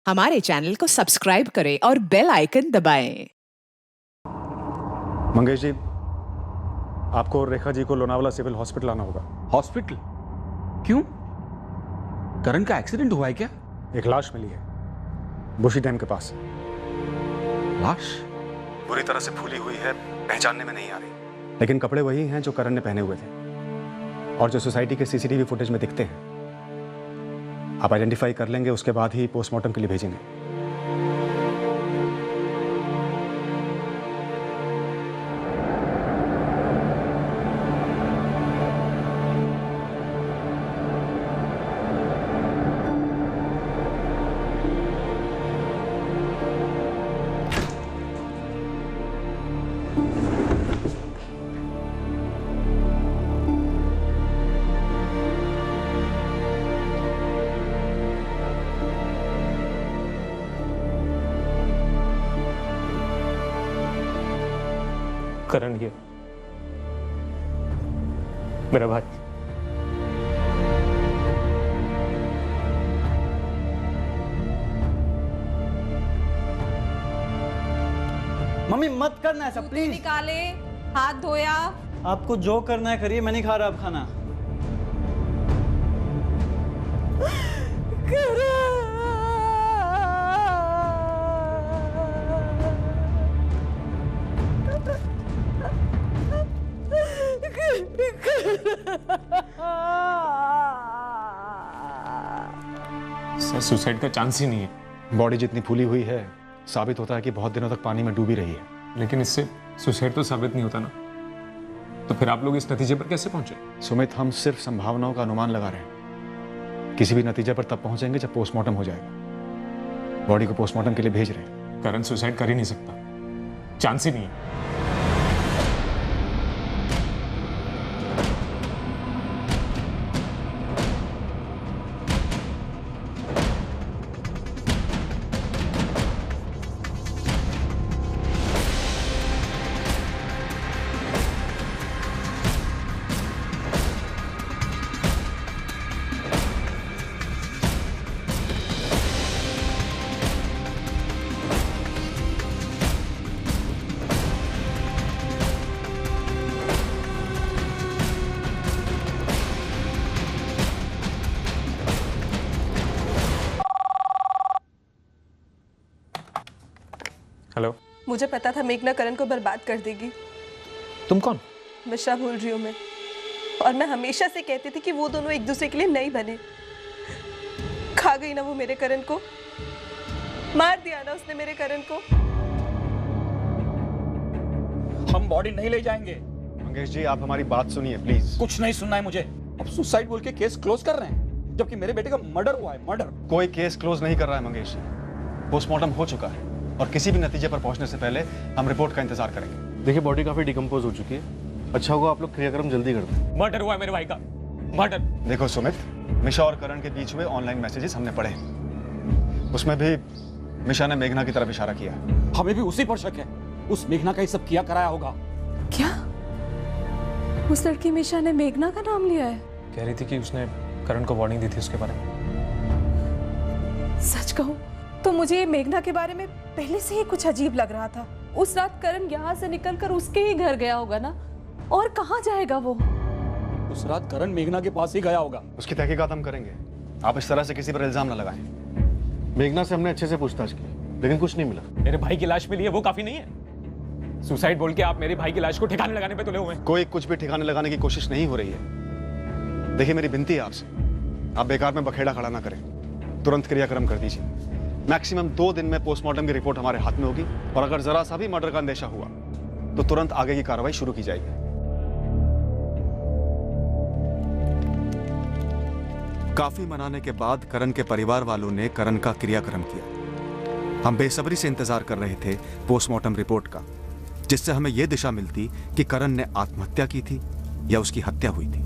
हमारे चैनल को सब्सक्राइब करें और बेल आइकन दबाएं। मंगेश जी, आपको और रेखा जी को लोनावाला सिविल हॉस्पिटल आना होगा। हॉस्पिटल? क्यों? करण का एक्सीडेंट हुआ है क्या? एक लाश मिली है बुशी डैम के पास। लाश? बुरी तरह से फूली हुई है, पहचानने में नहीं आ रही, लेकिन कपड़े वही हैं जो करण ने पहने हुए थे और जो सोसाइटी के सीसीटीवी फुटेज में दिखते हैं। आप आइडेंटिफाई कर लेंगे, उसके बाद ही पोस्टमार्टम के लिए भेजेंगे। करण ये मेरा भाई। मम्मी मत करना ऐसा प्लीज। निकाले, हाथ धोया। आपको जो करना है करिए, मैं नहीं खा रहा अब खाना। सर, सुसाइड का चांस ही नहीं है। बॉडी जितनी फूली हुई है, साबित होता है कि बहुत दिनों तक पानी में डूबी रही है। लेकिन इससे सुसाइड तो साबित नहीं होता ना, तो फिर आप लोग इस नतीजे पर कैसे पहुंचे? सुमित, हम सिर्फ संभावनाओं का अनुमान लगा रहे हैं। किसी भी नतीजे पर तब पहुंचेंगे जब पोस्टमार्टम हो जाएगा। बॉडी को पोस्टमार्टम के लिए भेज रहे हैं। करण सुसाइड कर ही नहीं सकता, चांस ही नहीं है। हेलो। मुझे पता था मेघना करण को बर्बाद कर देगी। तुम कौन? मिश्रा बोल रही हूँ मैं। और मैं हमेशा से कहती थी कि वो दोनों एक दूसरे के लिए नहीं बने। खा गई ना वो मेरे करण को, मार दिया ना उसने मेरे करण को। हम बॉडी नहीं ले जाएंगे। मंगेश जी, आप हमारी बात सुनिए प्लीज। कुछ नहीं सुनना है मुझे। अब सुसाइड बोल के केस क्लोज कर रहे हैं, जबकि मेरे बेटे का मर्डर हुआ है। मर्डर। कोई केस क्लोज नहीं कर रहा है मंगेश जी। पोस्टमार्टम हो चुका है और किसी भी नतीजे पर पहुंचने से पहले हम रिपोर्ट का इंतजार करेंगे। देखिए, बॉडी काफी डिकम्पोज हो चुकी है। अच्छा होगा आप लोग क्रियाक्रम जल्दी कर दें। मर्डर हुआ है मेरे भाई का, मर्डर। देखो सुमित, मिशा और करण के बीच हुए ऑनलाइन मैसेजेस हमने पढ़े, उसमें भी मिशा ने मेघना की तरफ इशारा किया। हमें भी उसी पर शक है। उस मेघना का ही सब किया कराया होगा। क्या उस लड़की मिशा ने मेघना का नाम लिया है? कह रही थी कि उसने करण को वार्निंग दी थी उसके बारे में। सच कहूं तो मुझे ये मेघना के बारे में पहले से ही कुछ अजीब लग रहा था। उस रात करण यहाँ से निकलकर उसके ही घर गया होगा ना, और कहाँ जाएगा वो? उस रात करण मेघना के पास ही गया होगा। उसकी तहकीकात हम करेंगे। आप इस तरह से किसी पर इल्जाम न लगाएं। मेघना से हमने अच्छे से पूछताछ की, लेकिन कुछ नहीं मिला। मेरे भाई की लाश मिली है, वो काफी नहीं है। सुसाइड बोल के आप मेरे भाई की लाश को ठिकाने लगाने पे तुले हुए हैं। कोई कुछ भी ठिकाने लगाने की कोशिश नहीं हो रही है। देखिए, मेरी विनती है आपसे, आप बेकार में बखेड़ा खड़ा ना करें। तुरंत क्रियाक्रम कर दीजिए। मैक्सिमम 2 दिन में पोस्टमार्टम की रिपोर्ट हमारे हाथ में होगी और अगर जरा सा भी मर्डर का अंदेशा हुआ तो तुरंत आगे की कार्रवाई शुरू की जाएगी। काफी मनाने के बाद करण के परिवार वालों ने करण का क्रियाक्रम किया। हम बेसब्री से इंतजार कर रहे थे पोस्टमार्टम रिपोर्ट का, जिससे हमें यह दिशा मिलती कि करण ने आत्महत्या की थी या उसकी हत्या हुई थी।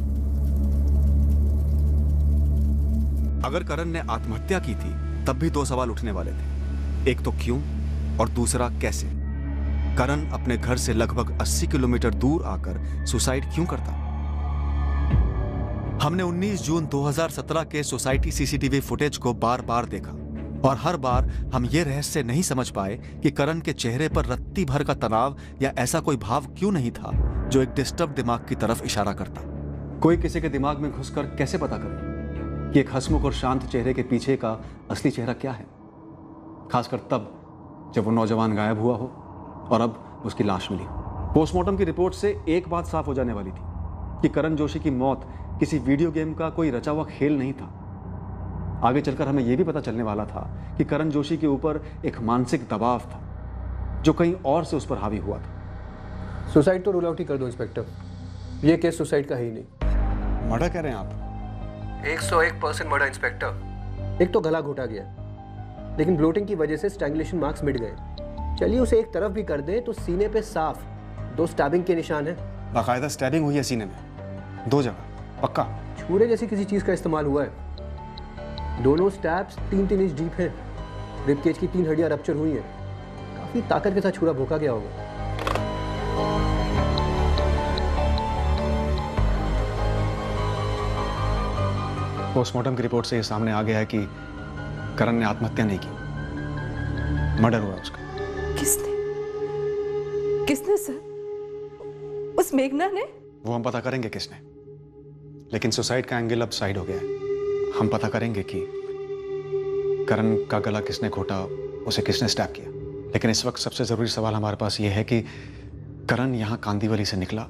अगर करण ने आत्महत्या की थी तब भी 2 सवाल उठने वाले थे। एक तो क्यों और दूसरा कैसे। करण अपने घर से लगभग 80 किलोमीटर दूर आकर सुसाइड क्यों करता। हमने 19 जून 2017 के सोसाइटी सीसीटीवी फुटेज को बार बार देखा और हर बार हम ये रहस्य नहीं समझ पाए कि करण के चेहरे पर रत्ती भर का तनाव या ऐसा कोई भाव क्यों नहीं था जो एक डिस्टर्ब दिमाग की तरफ इशारा करता। कोई किसी के दिमाग में घुसकर कैसे पता करे कि एक हंसमुख और शांत चेहरे के पीछे का असली चेहरा क्या है, खासकर तब जब वो नौजवान गायब हुआ हो और अब उसकी लाश मिली। पोस्टमार्टम की रिपोर्ट से एक बात साफ हो जाने वाली थी कि करण जोशी की मौत किसी वीडियो गेम का कोई रचा हुआ खेल नहीं था। आगे चलकर हमें यह भी पता चलने वाला था कि करण जोशी के ऊपर एक मानसिक दबाव था जो कहीं और से उस पर हावी हुआ था। सुसाइड तो रूल आउट ही कर दो इंस्पेक्टर, ये केस सुसाइड का है ही नहीं। मर्डर कह रहे हैं आप? 101% मर्डर इंस्पेक्टर। एक तो गला घोटा गया, लेकिन ब्लोटिंग की वजह से स्ट्रैंगुलेशन मार्क्स मिट गए। चलिए उसे एक तरफ भी कर दें तो सीने पे साफ 2 स्टैबिंग के निशान हैं। बाकायदा स्टैबिंग हुई है सीने में, 2 जगह, पक्का? छुरे जैसी किसी चीज का इस्तेमाल हुआ है। दोनों स्टैब्स 3-3 इंच डीप हैं। रिब केज की 3 हड्डियां रप्चर हुई हैं। काफी ताकत के साथ छुरा भोंका गया होगा। पोस्टमार्टम की रिपोर्ट से ये सामने आ गया है कि करण ने आत्महत्या नहीं की, मर्डर हुआ उसका। किसने सर? उस मेघना ने? वो हम पता करेंगे किसने, लेकिन सुसाइड का एंगल अब साइड हो गया है। हम पता करेंगे कि करण का गला किसने घोटा, उसे किसने स्टैब किया। लेकिन इस वक्त सबसे जरूरी सवाल हमारे पास ये है कि करण यहां कांदीवली से निकला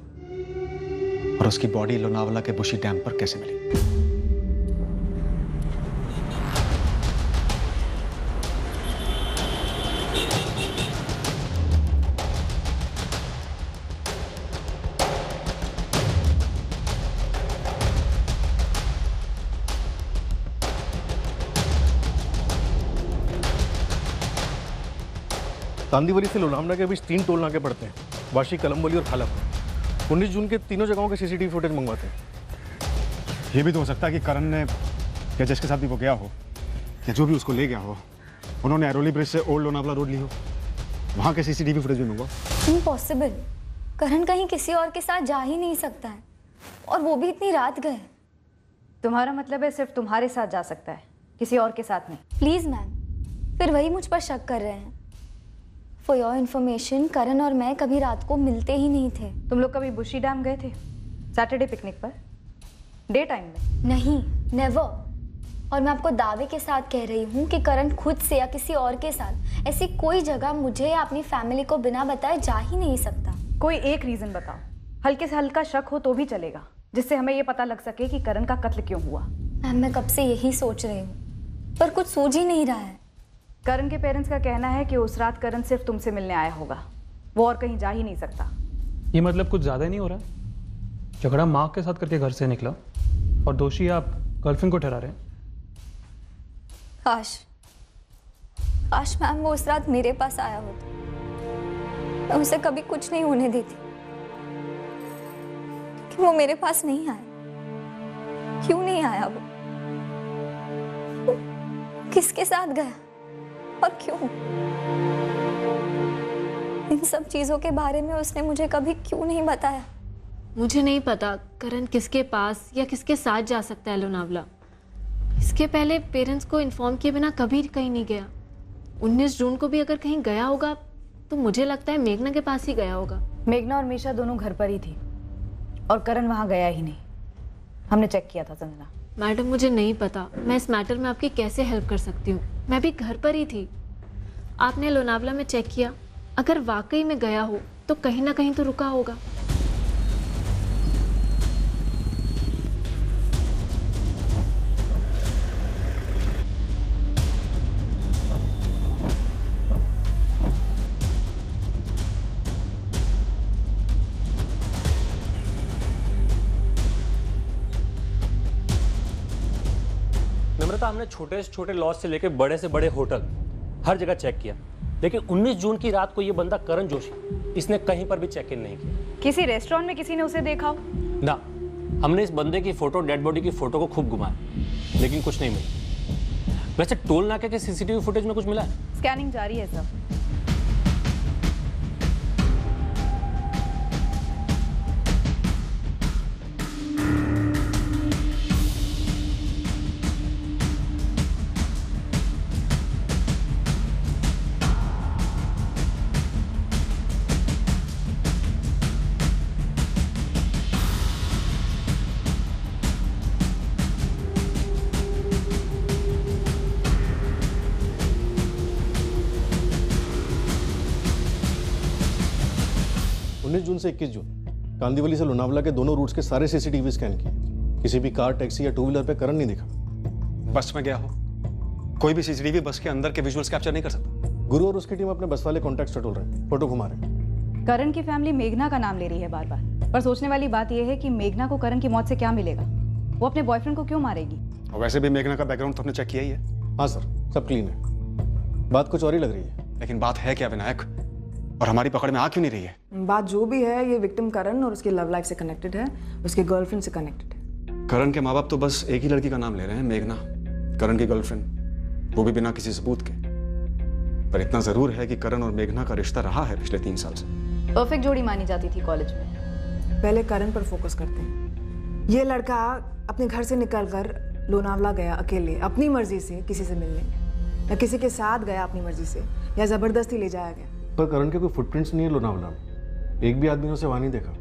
और उसकी बॉडी लोनावला के बुशी डैम पर कैसे मिली। कांदीवली से लोनावला के बीच 3 टोल नाके पड़ते हैं, वाशी, कलमबोली और खालापुर। 19 जून के तीनों जगहों के सीसीटीवी फुटेज मंगवाते हैं। ये भी तो हो सकता है कि करण ने या जिसके साथ भी वो गया हो या जो भी उसको ले गया हो, उन्होंने एरोली ब्रिज से ओल्ड लोनावला रोड ली हो, वहां के सीसीटीवी फुटेज भी मंगवा। इम्पॉसिबल। करण कहीं किसी और के साथ जा ही नहीं सकता है, और वो भी इतनी रात गए। तुम्हारा मतलब है सिर्फ तुम्हारे साथ जा सकता है, किसी और के साथ नहीं? प्लीज मैम, फिर वही मुझ पर शक कर रहे हैं। फॉर योर इन्फॉर्मेशन, करण और मैं कभी रात को मिलते ही नहीं थे। तुम लोग कभी बुशी डैम गए थे सैटरडे पिकनिक पर, डे टाइम में? नहीं, नेवर। और मैं आपको दावे के साथ कह रही हूँ कि करण खुद से या किसी और के साथ ऐसी कोई जगह मुझे या अपनी फैमिली को बिना बताए जा ही नहीं सकता। कोई एक रीजन बताओ, हल्के से हल्का शक हो तो भी चलेगा, जिससे हमें ये पता लग सके कि करण का कत्ल क्यों हुआ। मैम, मैं कब से यही सोच रही हूँ, पर कुछ सूझ ही नहीं रहा है। करण के पेरेंट्स का कहना है कि उस रात करण सिर्फ तुमसे मिलने आया होगा, वो और कहीं जा ही नहीं सकता। ये मतलब कुछ ज़्यादा नहीं हो रहा? झगड़ा माँ के साथ करके घर से निकला और दोषी आप गर्लफ्रेंड को ठहरा रहे हैं? काश मैम वो उस रात मेरे पास आया होता, मैं उसे कभी कुछ नहीं होने देती। कि वो मेरे पास नहीं आया। क्यों नहीं आया वो? किसके साथ गया और क्यों? इन सब चीजों के बारे में उसने मुझे कभी क्यों नहीं बताया? मुझे नहीं पता करण किसके पास या किसके साथ जा सकता है लोनावला। इसके पहले पेरेंट्स को इन्फॉर्म किए बिना कभी कहीं नहीं गया। 19 जून को भी अगर कहीं गया होगा तो मुझे लगता है मेघना के पास ही गया होगा। मेघना और मीशा दोनों घर पर ही थी और करण वहां गया ही नहीं। हमने चेक किया था संजना। मैडम, मुझे नहीं पता मैं इस मैटर में आपकी कैसे हेल्प कर सकती हूँ। मैं भी घर पर ही थी। आपने लोनावला में चेक किया, अगर वाकई में गया हो तो कहीं ना कहीं तो रुका होगा। नम्रता, हमने छोटे से छोटे लॉज से लेकर बड़े से बड़े होटल हर जगह चेक किया, लेकिन 19 जून की रात को ये बंदा करण जोशी, इसने कहीं पर भी चेक इन नहीं किया। किसी रेस्टोरेंट में किसी ने उसे देखा हो? ना, हमने इस बंदे की फोटो, डेड बॉडी की फोटो को खूब घुमाया, लेकिन कुछ नहीं मिला। वैसे टोल नाके के सीसीटीवी फुटेज में कुछ मिला है? स्कैनिंग जारी है सर। 19 जून से 21 जून कांदीवली से लोनावला के दोनों रूट्स के सारे सीसीटीवी स्कैन किए। किसी भी कार, टैक्सी या टू व्हीलर पे करण नहीं दिखा। बस में गया हो, कोई भी सीसीटीवी बस के अंदर के विजुअल्स कैप्चर नहीं कर सकता। गुरु और उसकी टीम अपने बस वाले कॉन्टैक्ट्स टटोल रहे हैं, फोटो घुमा रहे हैं। करण की फैमिली मेघना का नाम ले रही है बार बार, पर सोचने वाली बात यह है कि मेघना को करण की मौत से क्या मिलेगा? वो अपने बॉयफ्रेंड को क्यों मारेगी? और वैसे भी मेघना का बैकग्राउंड तो हमने चेक किया ही है। हाँ सर, सब क्लीन है। बात कुछ और ही लग रही है। लेकिन बात है क्या विनायक, और हमारी पकड़ में आ क्यों नहीं रही है? बात जो भी है, ये विक्टिम करण और उसकी लव लाइफ से कनेक्टेड है, उसके गर्लफ्रेंड से कनेक्टेड है। करण के माँ बाप तो बस एक ही लड़की का नाम ले रहे हैं, मेघना, करण की गर्लफ्रेंड, वो भी बिना किसी सबूत के। पर इतना जरूर है कि करण और मेघना का रिश्ता रहा है पिछले 3 साल से। परफेक्ट जोड़ी मानी जाती थी कॉलेज में। पहले करण पर फोकस करते हैं। ये लड़का अपने घर से निकलकर लोनावला गया अकेले, अपनी मर्जी से किसी से मिलने, या किसी के साथ गया अपनी मर्जी से, या जबरदस्ती ले जाया गया। पर करण के कोई फुटप्रिंट्स नहीं है लोनावला में। एक भी आदमी ने उसे वहां नहीं देखा।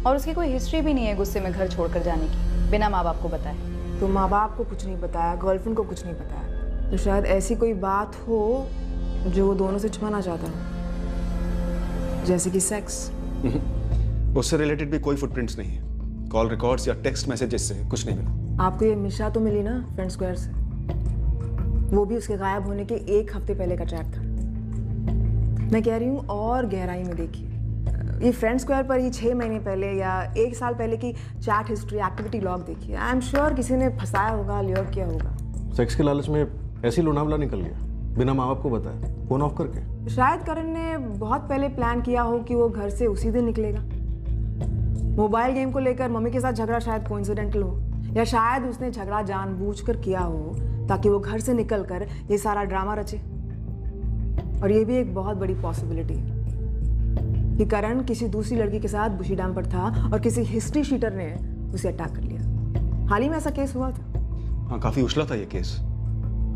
और उसकी कोई हिस्ट्री भी नहीं है गुस्से में घर छोड़कर जाने की, बिना माँ बाप को बताए। तो माँ बाप को कुछ नहीं बताया, गर्लफ्रेंड को कुछ नहीं बताया, तो शायद ऐसी कोई बात हो जो वो दोनों से छुपाना चाहता हो, जैसे कि सेक्स। उससे रिलेटेड भी कोई फुटप्रिंट्स नहीं है। कॉल रिकॉर्ड्स या टेक्स्ट मैसेजेस से कुछ नहीं मिला। आपको ये मिशा तो मिली ना फ्रेंड स्क्वायर से, वो भी उसके गायब होने के 1 हफ्ते पहले का चैट था। मैं कह रही हूँ और गहराई में देखिए, ये फ्रेंड स्क्वायर पर ही 6 महीने पहले या 1 साल पहले की चैट हिस्ट्री, एक्टिविटी लॉग देखिए। आई एम श्योर किसी ने फंसाया होगा, ल्योर किया होगा। सेक्स के लालच में ऐसी लोनावला निकल गया, बिना माँ बाप को बताया, फोन ऑफ करके। शायद करण ने बहुत पहले प्लान किया हो कि वो घर से उसी दिन निकलेगा। मोबाइल गेम को लेकर मम्मी के साथ झगड़ा शायद कोइंसिडेंटल हो, या शायद उसने झगड़ा जानबूझकर किया हो ताकि वो घर से निकलकर ये सारा ड्रामा रचे। और ये भी एक बहुत बड़ी पॉसिबिलिटी है कि करण किसी दूसरी लड़की के साथ बुशी डैम पर था और किसी हिस्ट्री शीटर ने उसे अटैक कर लिया। हाल ही में ऐसा केस हुआ था। हाँ, काफी उछला था ये केस।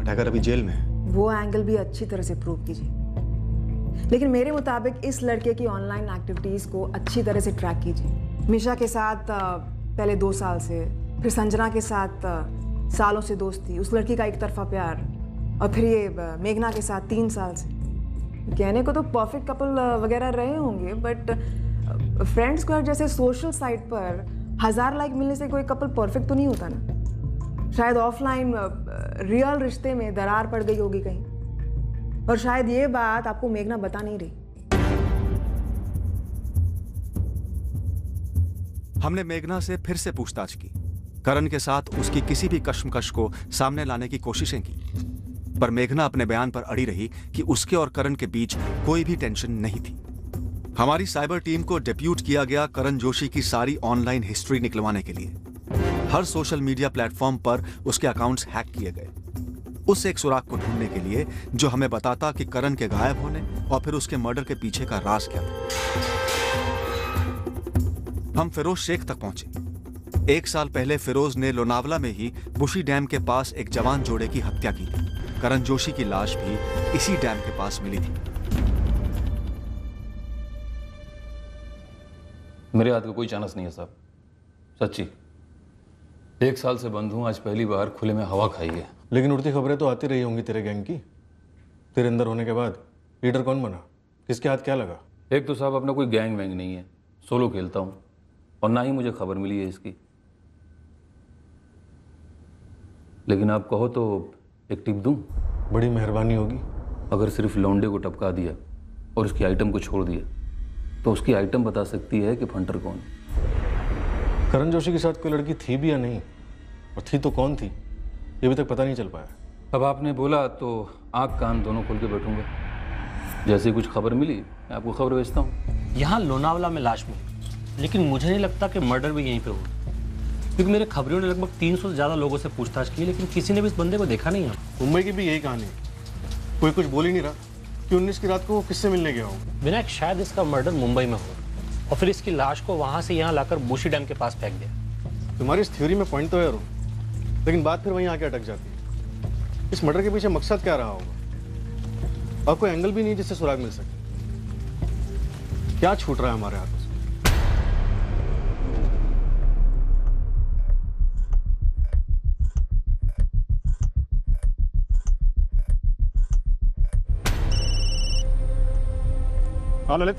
अटैकर अभी जेल में है। वो एंगल भी अच्छी तरह से प्रूव कीजिए। लेकिन मेरे मुताबिक इस लड़के की ऑनलाइन एक्टिविटीज को अच्छी तरह से ट्रैक कीजिए। मिशा के साथ पहले 2 साल से, फिर संजना के साथ सालों से दोस्ती, उस लड़की का एक तरफा प्यार, और फिर ये मेघना के साथ 3 साल से। कहने को तो परफेक्ट कपल वगैरह रहे होंगे, बट फ्रेंड स्क्वायर जैसे सोशल साइट पर 1000 लाइक मिलने से कोई कपल परफेक्ट तो नहीं होता ना। शायद ऑफलाइन रियल रिश्ते में दरार पड़ गई होगी कहीं, और शायद ये बात आपको मेघना बता नहीं रही। हमने मेघना से फिर से पूछताछ की। करण के साथ उसकी किसी भी कश्मकश को सामने लाने की कोशिशें की, पर मेघना अपने बयान पर अड़ी रही कि उसके और करण के बीच कोई भी टेंशन नहीं थी। हमारी साइबर टीम को डेप्यूट किया गया करण जोशी की सारी ऑनलाइन हिस्ट्री निकलवाने के लिए। हर सोशल मीडिया प्लेटफॉर्म पर उसके अकाउंट्स हैक किए गए, उस एक सुराग को ढूंढने के लिए जो हमें बताता कि करण के गायब होने और फिर उसके मर्डर के पीछे का राज क्या था। हम फिरोज शेख तक पहुंचे। 1 साल पहले फिरोज ने लोनावला में ही बुशी डैम के पास एक जवान जोड़े की हत्या की थी। करण जोशी की लाश भी इसी डैम के पास मिली थी। मेरे हाथ का कोई चांस नहीं है साहब, सच्ची। 1 साल से बंद हूं, आज पहली बार खुले में हवा खाई है। लेकिन उड़ती खबरें तो आती रही होंगी तेरे गैंग की। तेरे अंदर होने के बाद लीडर कौन बना, किसके हाथ क्या लगा? एक तो साहब अपना कोई गैंग वैंग नहीं है, सोलो खेलता हूं, और ना ही मुझे खबर मिली है इसकी। लेकिन आप कहो तो एक टिप दूं? बड़ी मेहरबानी होगी। अगर सिर्फ लौंडे को टपका दिया और उसकी आइटम को छोड़ दिया तो उसकी आइटम बता सकती है कि फंटर कौन। करण जोशी के साथ कोई लड़की थी भी या नहीं, और थी तो कौन थी, ये अभी तक पता नहीं चल पाया। अब आपने बोला तो आँख कान दोनों खोल के बैठूंगा। जैसे ही कुछ खबर मिली मैं आपको खबर भेजता हूँ। यहाँ लोनावला में लाश मिली, लेकिन मुझे नहीं लगता कि मर्डर भी यहीं पे हुआ, क्योंकि मेरे खबरियों ने लगभग 300 से ज़्यादा लोगों से पूछताछ की, लेकिन किसी ने भी इस बंदे को देखा नहीं है। मुंबई की भी यही कहानी है, कोई कुछ बोल ही नहीं रहा कि 19 की रात को वो किससे मिलने गया होगा। विनायक, शायद इसका मर्डर मुंबई में हो और फिर इसकी लाश को वहाँ से यहाँ लाकर बुशी डैम के पास फेंक दिया। तुम्हारी इस थ्योरी में पॉइंट तो है, लेकिन बात फिर वहीं आके अटक जाती है। इस मर्डर के पीछे मकसद क्या रहा होगा, और कोई एंगल भी नहीं जिससे सुराग मिल सके। क्या छूट रहा है हमारे हाथों से? हाँ ललित,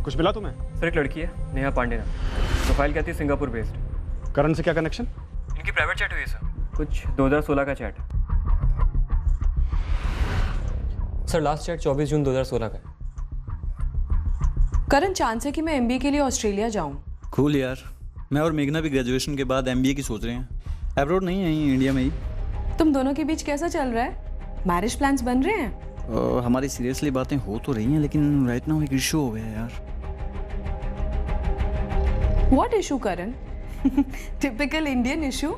कुछ मिला तुम्हें? सर एक लड़की है नेहा पांडे नाम, प्रोफाइल कहती है सिंगापुर बेस्ड। करण से क्या कनेक्शन? इनकी प्राइवेट चैट हुई है सर, कुछ 2016 का चैट। सर लास्ट चैट 24 जून 2016 का है। करण, चांस है कि मैं एमबीए के लिए ऑस्ट्रेलिया जाऊं। कूल यार, मैं और मेघना भी ग्रेजुएशन के बाद एमबीए की सोच रहे हैं। अब्रॉड नहीं है, यहीं इंडिया में ही। तुम दोनों के बीच कैसा चल रहा है? मैरिज प्लान्स बन रहे हैं? हमारी सीरियसली बातें हो तो रही हैं, लेकिन राइट नाउ एक इशू हो गया है यार। What issue Karan? Typical Indian issue.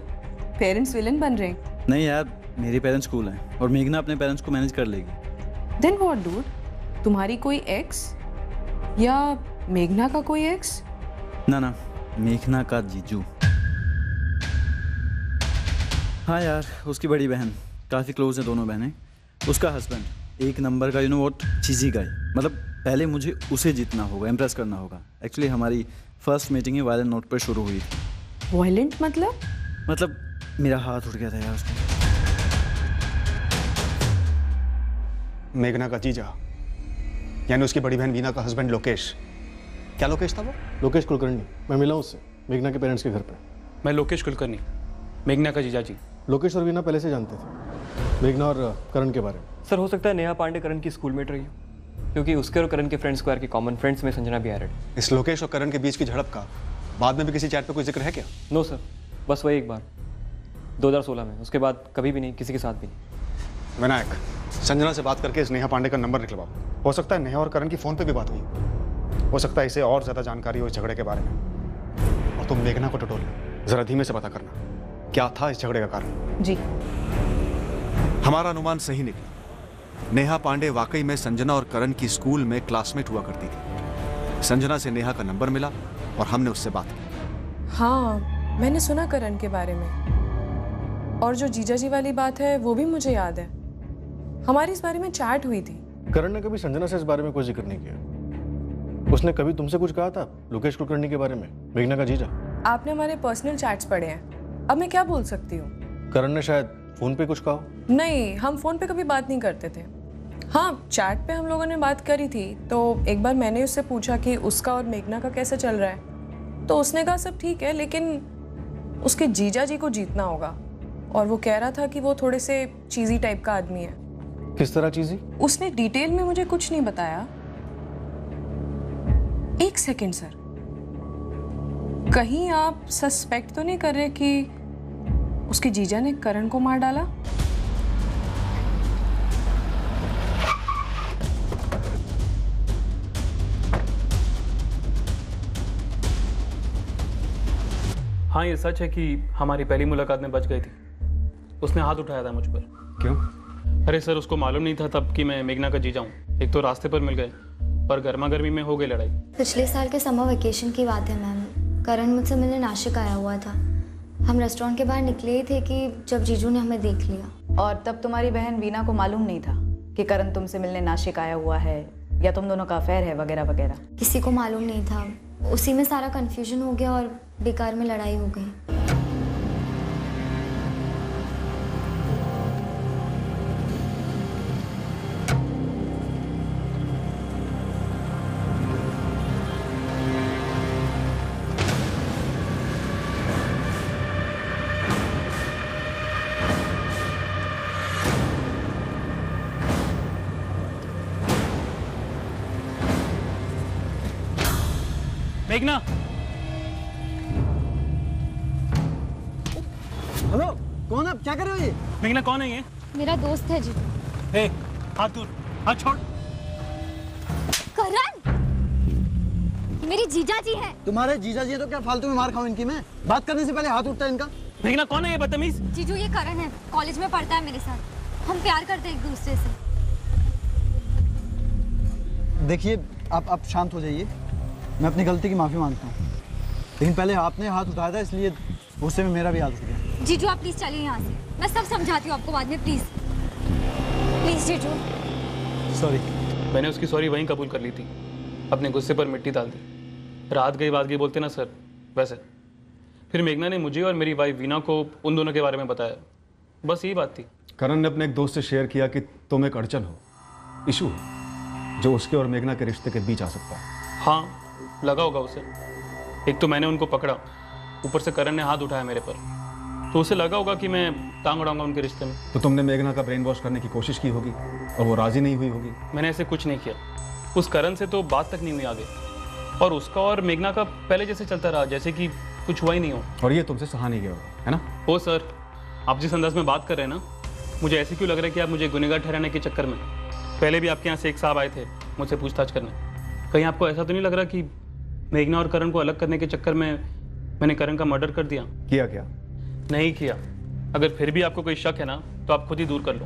Parents villain बन रहे हैं। नहीं यार, मेरे पेरेंट्स कूल हैं और मेघना अपने पेरेंट्स को मैनेज कर लेगी। Then what dude? तुम्हारी कोई एक्स या मेघना का कोई एक्स? ना, मेघना का जीजू। हाँ यार, उसकी बड़ी बहन, काफ़ी क्लोज है दोनों बहनें। उसका हस्बैंड एक नंबर का, यू नो व्हाट, चीज़ी गाय। मतलब पहले मुझे उसे जीतना होगा, इम्प्रेस करना होगा। एक्चुअली हमारी फर्स्ट मीटिंग ही वायलेंट नोट पर शुरू हुई थी। वायलेंट मतलब? मतलब मेरा हाथ उठ गया था यार उसमें। मेघना का जीजा यानी उसकी बड़ी बहन वीना का हस्बैंड लोकेश। क्या लोकेश था वो? लोकेश कुलकर्णी। मैं मिला हूँ उससे मेघना के पेरेंट्स के घर पे। मैं लोकेश कुलकर्णी, मेघना का जीजा जी। लोकेश और वीना पहले से जानते थे मेघना और करण के बारे में। सर हो सकता है नेहा पांडे करण की स्कूलमेट रही हो, क्योंकि उसके और करण के फ्रेंड स्क्वायर के कॉमन फ्रेंड्स में संजना भी एडेड। इस लोकेश और करण के बीच की झड़प का बाद में भी किसी चैट पे कोई जिक्र है क्या? नो सर, बस वही एक बार 2016 में, उसके बाद कभी भी नहीं, किसी के साथ भी नहीं। विनायक, संजना से बात करके इस नेहा पांडे का नंबर निकलवाओ। हो सकता है नेहा और करण की फोन पे भी बात हुई, हो सकता है इसे और ज्यादा जानकारी हो इस झगड़े के बारे में। और तुम मेघना को टटोल जरा धीमे से पता करना क्या था इस झगड़े का कारण। जी। हमारा अनुमान सही निकला। नेहा पांडे वाकई में संजना और करण की स्कूल में क्लासमेट हुआ करती थी। संजना से नेहा का नंबर मिला और हमने उससे बात की। हाँ, मैंने सुना करण के बारे में, और जो जीजा जी वाली बात है वो भी मुझे याद है। हमारी इस बारे में चैट हुई थी। करण ने कभी संजना से इस बारे में कोई जिक्र नहीं किया। उसने कभी तुमसे कुछ कहा था लोकेश कुलकर्णी के बारे में, मेघना का जीजा? आपने हमारे पर्सनल चैट्स पढ़े हैं, अब मैं क्या बोल सकती हूँ? करण ने शायद फोन पे कुछ कहा। नहीं, हम फोन पे कभी बात नहीं करते थे। हाँ, चैट पे हम लोगों ने बात करी थी, तो एक बार मैंने उससे पूछा कि उसका और मेघना का कैसे चल रहा है, तो उसने कहा सब ठीक है, लेकिन उसके जीजा जी को जीतना होगा। और वो कह रहा था कि वो थोड़े से चीज़ी टाइप का आदमी है। किस तरह चीज़ी? उसने डिटेल में मुझे कुछ नहीं बताया। एक सेकंड सर, कहीं आप सस्पेक्ट तो नहीं कर रहे कि उसके जीजा ने करण को मार डाला? हाँ, ये सच है कि हमारी पहली मुलाकात में बच गई थी। उसने हाथ उठाया था मुझ पर। क्यों? अरे सर, उसको मालूम नहीं था तब कि मैं मेघना का जीजा हूँ। एक तो रास्ते पर मिल गए और गर्मा गर्मी में हो गई लड़ाई। पिछले साल के समर वेकेशन की बात है मैम। करण मुझसे मिलने नासिक आया हुआ था। हम रेस्टोरेंट के बाहर निकले ही थे कि जब जीजू ने हमें देख लिया। और तब तुम्हारी बहन वीना को मालूम नहीं था कि करण तुमसे मिलने नासिक आया हुआ है या तुम दोनों का अफेयर है वगैरह वगैरह? किसी को मालूम नहीं था। उसी में सारा कंफ्यूजन हो गया और बेकार में लड़ाई हो गई। मेघना! हेलो, कौन आप? क्या कर रहे हो ये? मेघना कौन है ये? मेरा दोस्त है जी। ए, हाथ दूर, हाथ छोड़। करण! मेरी जीजा जी है। तुम्हारे जीजा जी है तो क्या फालतू में मार खाऊं इनकी मैं? बात करने से पहले हाथ उठता है इनका। मेघना कौन है ये बदतमीज? जीजू, ये करण है, कॉलेज में पढ़ता है मेरे साथ। हम प्यार करते हैं एक दूसरे से। देखिए, आप शांत हो जाइए। मैं अपनी गलती की माफ़ी मांगता हूँ, लेकिन पहले आपने हाथ उठाया था, इसलिए गुस्से में मेरा भी हाथ उठ गया। जीजू, आप प्लीज चलिए यहाँ से। मैं सब समझाती हूँ आपको बाद में, प्लीज प्लीज जीजू। सॉरी। मैंने उसकी सॉरी वहीं कबूल कर ली थी, अपने गुस्से पर मिट्टी डाल दी। रात गई बात गई बोलते ना सर, वैसे। फिर मेघना ने मुझे और मेरी वाइफ वीना को उन दोनों के बारे में बताया। बस यही बात थी। करण ने अपने एक दोस्त से शेयर किया कि तुम एक अड़चन हो, इशू हो, जो उसके और मेघना के रिश्ते के बीच आ सकता है। हाँ लगा होगा उसे। एक तो मैंने उनको पकड़ा, ऊपर से करण ने हाथ उठाया मेरे पर, तो उसे लगा होगा कि मैं टांग अड़ाऊंगा उनके रिश्ते में। तो तुमने मेघना का ब्रेन वॉश करने की कोशिश की होगी और वो राजी नहीं हुई होगी। मैंने ऐसे कुछ नहीं किया। उस करण से तो बात तक नहीं हुई आगे, और उसका और मेघना का पहले जैसे चलता रहा, जैसे कि कुछ हुआ ही नहीं हो। और ये तुमसे सहा नहीं गया होगा, है ना? ओ सर, आप जिस अंदाज में बात कर रहे हैं ना, मुझे ऐसे क्यों लग रहा है कि आप मुझे गुनहगार ठहराने के चक्कर में, पहले भी आपके यहाँ से एक साहब आए थे मुझसे पूछताछ करने, कहीं आपको ऐसा तो नहीं लग रहा कि मेघना और करण को अलग करने के चक्कर में मैंने करण का मर्डर कर दिया? किया क्या? नहीं किया। अगर फिर भी आपको कोई शक है ना, तो आप खुद ही दूर कर लो।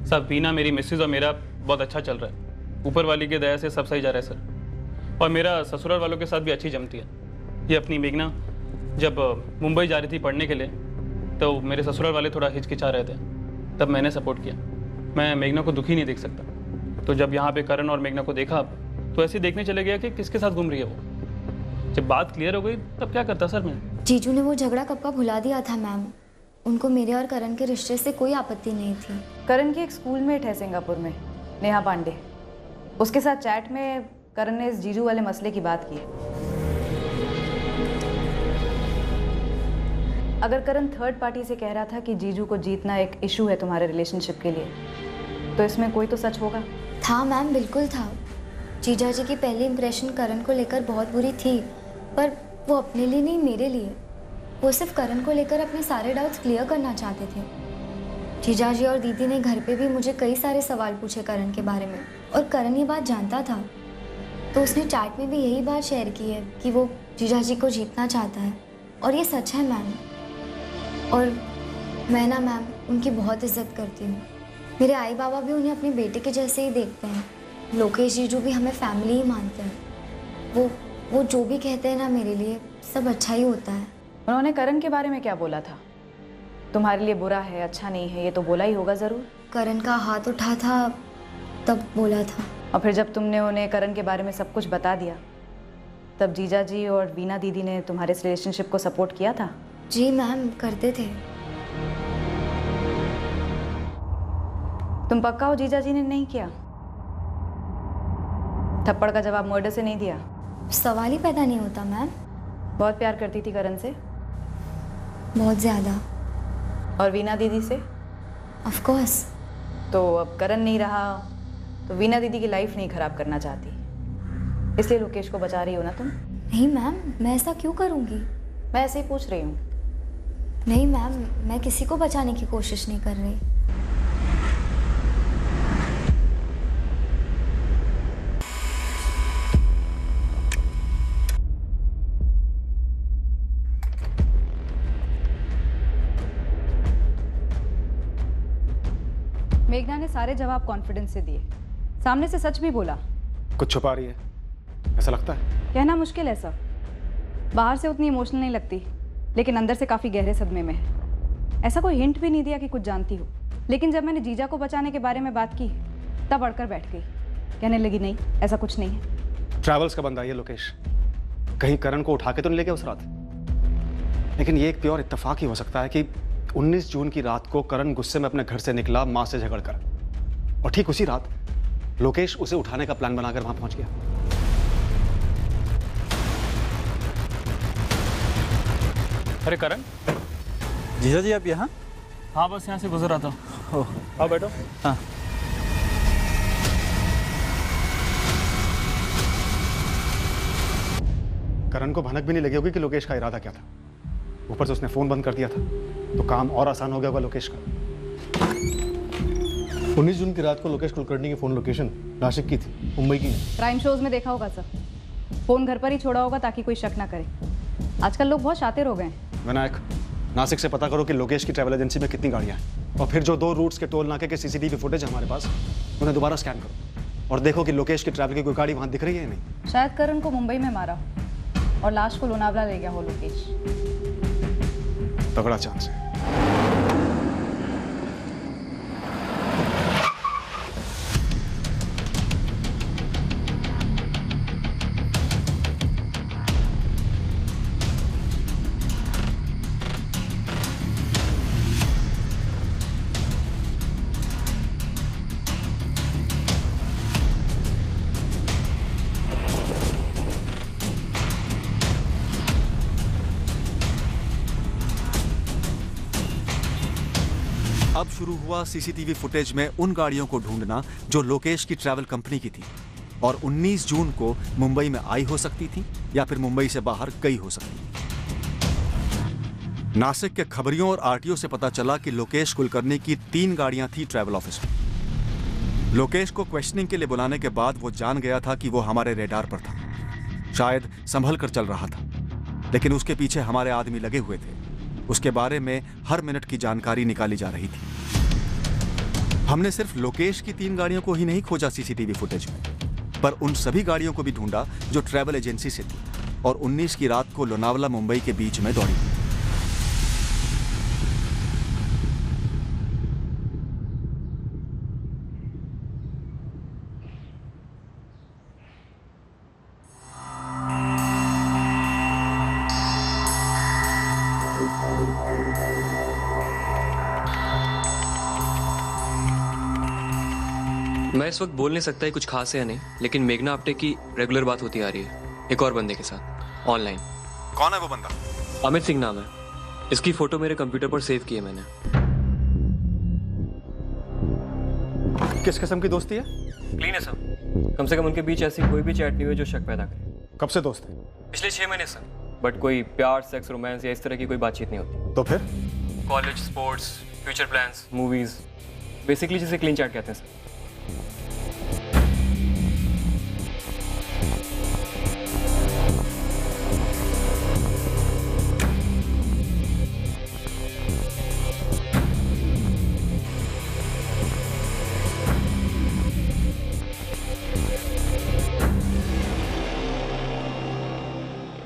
सब वीना, मेरी मिसेज और मेरा बहुत अच्छा चल रहा है। ऊपर वाली की दया से सब सही जा रहा है सर। और मेरा ससुराल वालों के साथ भी अच्छी जमती है। ये अपनी मेघना जब मुंबई जा रही थी पढ़ने के लिए, तो मेरे ससुराल वाले थोड़ा हिचकिचा रहे थे, तब मैंने सपोर्ट किया। मैं मेघना को दुखी नहीं देख सकता। तो जब यहाँ पे करण और मेघना को देखा, तो ऐसे देखने चले गया कि किसके साथ घूम रही है वो। जब बात क्लियर हो गई तब क्या करता सर मैं? जीजू ने वो झगड़ा कब का भुला दिया था मैम। उनको मेरे और करण के रिश्ते से कोई आपत्ति नहीं थी। करण की एक स्कूलमेट है सिंगापुर में, नेहा पांडे। उसके साथ चैट में करण ने इस जीजू वाले मसले की बात की। अगर करण थर्ड पार्टी से कह रहा था कि जीजू को जीतना एक इशू है तुम्हारे रिलेशनशिप के लिए, तो इसमें कोई तो सच होगा। था मैम, बिल्कुल था। जीजा जी की पहली इंप्रेशन करण को लेकर बहुत बुरी थी, पर वो अपने लिए नहीं, मेरे लिए। वो सिर्फ करण को लेकर अपने सारे डाउट्स क्लियर करना चाहते थे। जीजा जी और दीदी ने घर पे भी मुझे कई सारे सवाल पूछे करण के बारे में, और करण ये बात जानता था। तो उसने चैट में भी यही बात शेयर की है कि वो जीजा जी को जीतना चाहता है, और ये सच है मैम। और मैं ना मैम उनकी बहुत इज्जत करती हूँ। मेरे आई बाबा भी उन्हें अपने बेटे के जैसे ही देखते हैं। लोकेश जीजू भी हमें फैमिली ही मानते हैं। वो जो भी कहते हैं ना, मेरे लिए सब अच्छा ही होता है। उन्होंने करण के बारे में क्या बोला था? तुम्हारे लिए बुरा है, अच्छा नहीं है, ये तो बोला ही होगा ज़रूर। करण का हाथ उठा था तब बोला था। और फिर जब तुमने उन्हें करण के बारे में सब कुछ बता दिया, तब जीजा जी और वीना दीदी ने तुम्हारे इस रिलेशनशिप को सपोर्ट किया था? जी मैम, करते थे। तुम पक्का हो जीजा जी ने नहीं किया? थप्पड़ का जवाब मर्डर से नहीं दिया? सवाल ही पैदा नहीं होता मैम। बहुत प्यार करती थी करण से? बहुत ज़्यादा। और वीना दीदी से? Of course. तो अब करण नहीं रहा, तो वीना दीदी की लाइफ नहीं खराब करना चाहती, इसलिए लोकेश को बचा रही हो ना तुम? नहीं मैम, मैं ऐसा क्यों करूँगी? मैं ऐसे ही पूछ रही हूँ। नहीं मैम, मैं किसी को बचाने की कोशिश नहीं कर रही। मेघना ने सारे जवाब कॉन्फिडेंस से दिए, सामने से सच भी बोला। कुछ छुपा रही है, ऐसा लगता है? कहना मुश्किल है सब। बाहर से उतनी इमोशनल नहीं लगती, लेकिन अंदर से काफ़ी गहरे सदमे में है। ऐसा कोई हिंट भी नहीं दिया कि कुछ जानती हो। लेकिन जब मैंने जीजा को बचाने के बारे में बात की, तब अड़कर बैठ गई। कहने लगी नहीं, ऐसा कुछ नहीं है। ट्रैवल्स का बंदा है लोकेश, कहीं करण को उठा के तो नहीं ले गया उस रात? लेकिन ये एक प्योर इत्तेफाक ही हो सकता है कि 19 जून की रात को करण गुस्से में अपने घर से निकला मां से झगड़कर, और ठीक उसी रात लोकेश उसे उठाने का प्लान बनाकर वहां पहुंच गया। अरे करण। जीजा जी आप यहाँ? हाँ बस यहाँ से गुजर रहा था। आओ बैठो। हाँ। करण को भनक भी नहीं लगी होगी कि लोकेश का इरादा क्या था। ऊपर से उसने फोन बंद कर दिया था, तो काम और आसान हो गया होगा लोकेश का। 19 जून की रात को लोकेश कुलकर्णी की फोन लोकेशन नासिक की थी, मुंबई की नहीं। क्राइम शोज में देखा होगा सर, फोन घर पर ही छोड़ा होगा ताकि कोई शक ना करे। आजकल लोग बहुत शातिर हो गए हैं। विनायक, नासिक से पता करो कि लोकेश की ट्रैवल एजेंसी में कितनी गाड़ियां हैं, और फिर जो 2 रूट्स के टोल नाके के सीसीटीवी फुटेज है हमारे पास, उन्हें दोबारा स्कैन करो और देखो कि लोकेश की ट्रैवल की कोई गाड़ी वहां दिख रही है या नहीं। शायद करण को मुंबई में मारा हो और लाश को लोनावला ले गया हो लोकेश। तगड़ा चांस है। अब शुरू हुआ सीसीटीवी फुटेज में उन गाड़ियों को ढूंढना जो लोकेश की ट्रैवल कंपनी की थी और 19 जून को मुंबई में आई हो सकती थी या फिर मुंबई से बाहर गई हो सकती थी। नासिक के खबरियों और आरटीओ से पता चला कि लोकेश कुलकर्णी की 3 गाड़ियां थी ट्रैवल ऑफिस में। लोकेश को क्वेश्चनिंग के लिए बुलाने के बाद वो जान गया था कि वो हमारे रेडार पर था, शायद संभल कर चल रहा था, लेकिन उसके पीछे हमारे आदमी लगे हुए थे। उसके बारे में हर मिनट की जानकारी निकाली जा रही थी। हमने सिर्फ लोकेश की 3 गाड़ियों को ही नहीं खोजा सीसीटीवी फुटेज में, पर उन सभी गाड़ियों को भी ढूंढा जो ट्रैवल एजेंसी से थी और 19 की रात को लोनावला मुंबई के बीच में दौड़ी थी। मैं इस वक्त बोल नहीं सकता ये कुछ खास है या नहीं, लेकिन मेघना आप्टे की रेगुलर बात होती आ रही है एक और बंदे के साथ ऑनलाइन। कौन है वो बंदा? अमित सिंह नाम है। इसकी फोटो मेरे कंप्यूटर पर सेव की है मैंने। किस किस्म की दोस्ती है? क्लीन है सर। कम से कम उनके बीच ऐसी कोई भी चैट नहीं हुई जो शक पैदा करे। कब से दोस्त है? पिछले 6 महीने सर, बट कोई प्यार, सेक्स, रोमांस या इस तरह की कोई बातचीत नहीं होती। तो फिर? College, sports, future plans, movies, basically जिसे क्लीन चैट कहते हैं सर।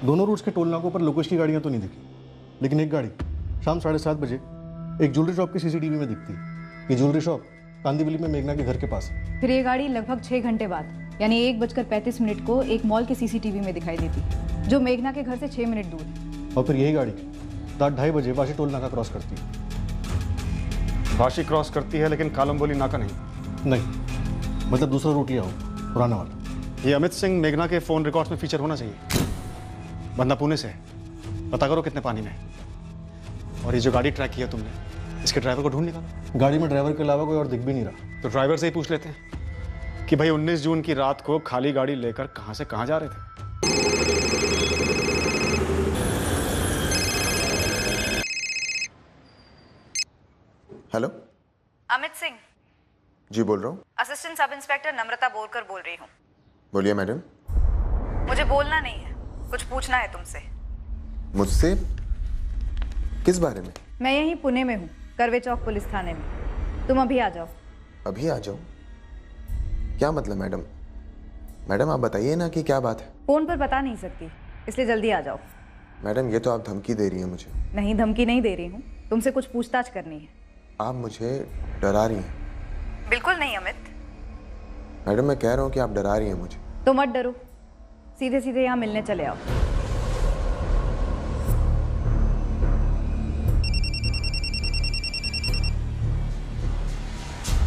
दोनों रूट्स के टोल नाकों पर लोकेश की गाड़ियां तो नहीं दिखी, लेकिन एक गाड़ी शाम 7:30 बजे एक ज्वेलरी शॉप की सीसीटीवी में दिखती है। ये ज्वेलरी शॉप कांदिवली में मेघना के घर के पास है। फिर ये गाड़ी लगभग 6 घंटे बाद यानी 1:35 को एक मॉल के सीसीटीवी में दिखाई देती, जो मेघना के घर से 6 मिनट दूर है। और फिर यही गाड़ी रात 2:30 बजे वाशी टोल नाका क्रॉस करती है। वाशी क्रॉस करती है लेकिन कालमबोली नाका नहीं? नहीं, मतलब दूसरा रूट लिया हो, पुराना वाला। ये अमित सिंह मेघना के फोन रिकॉर्ड्स में फीचर होना चाहिए। बंदा पुणे से है, पता करो कितने पानी में है। और ये जो गाड़ी ट्रैक किया तुमने, इसके ड्राइवर को ढूंढ निकालो। गाड़ी में ड्राइवर के अलावा कोई और दिख भी नहीं रहा। तो ड्राइवर से ही पूछ लेते हैं कि भाई 19 जून की रात को खाली गाड़ी लेकर कहां से कहां जा रहे थे। हेलो, अमित सिंह जी बोल रहा हूँ। असिस्टेंट सब इंस्पेक्टर नम्रता बोरकर बोल रही हूँ। बोलिए मैडम। मुझे बोलना नहीं है, कुछ पूछना है तुमसे। मुझसे? किस बारे में? मैं यहीं पुणे में हूँ, करवे चौक पुलिस थाने में। तुम अभी आ जाओ। अभी आ जाओ? क्या मतलब मैडम? मैडम आप बताइए ना कि क्या बात है। फोन पर बता नहीं सकती, इसलिए जल्दी आ जाओ। मैडम ये तो आप धमकी दे रही हैं मुझे। नहीं, धमकी नहीं दे रही हूँ, तुमसे कुछ पूछताछ करनी है। आप मुझे डरा रही हैं। बिल्कुल नहीं अमित। मैडम मैं कह रहा हूँ कि आप डरा रही हैं मुझे। तो मत डरो, सीधे सीधे यहाँ मिलने चले आओ।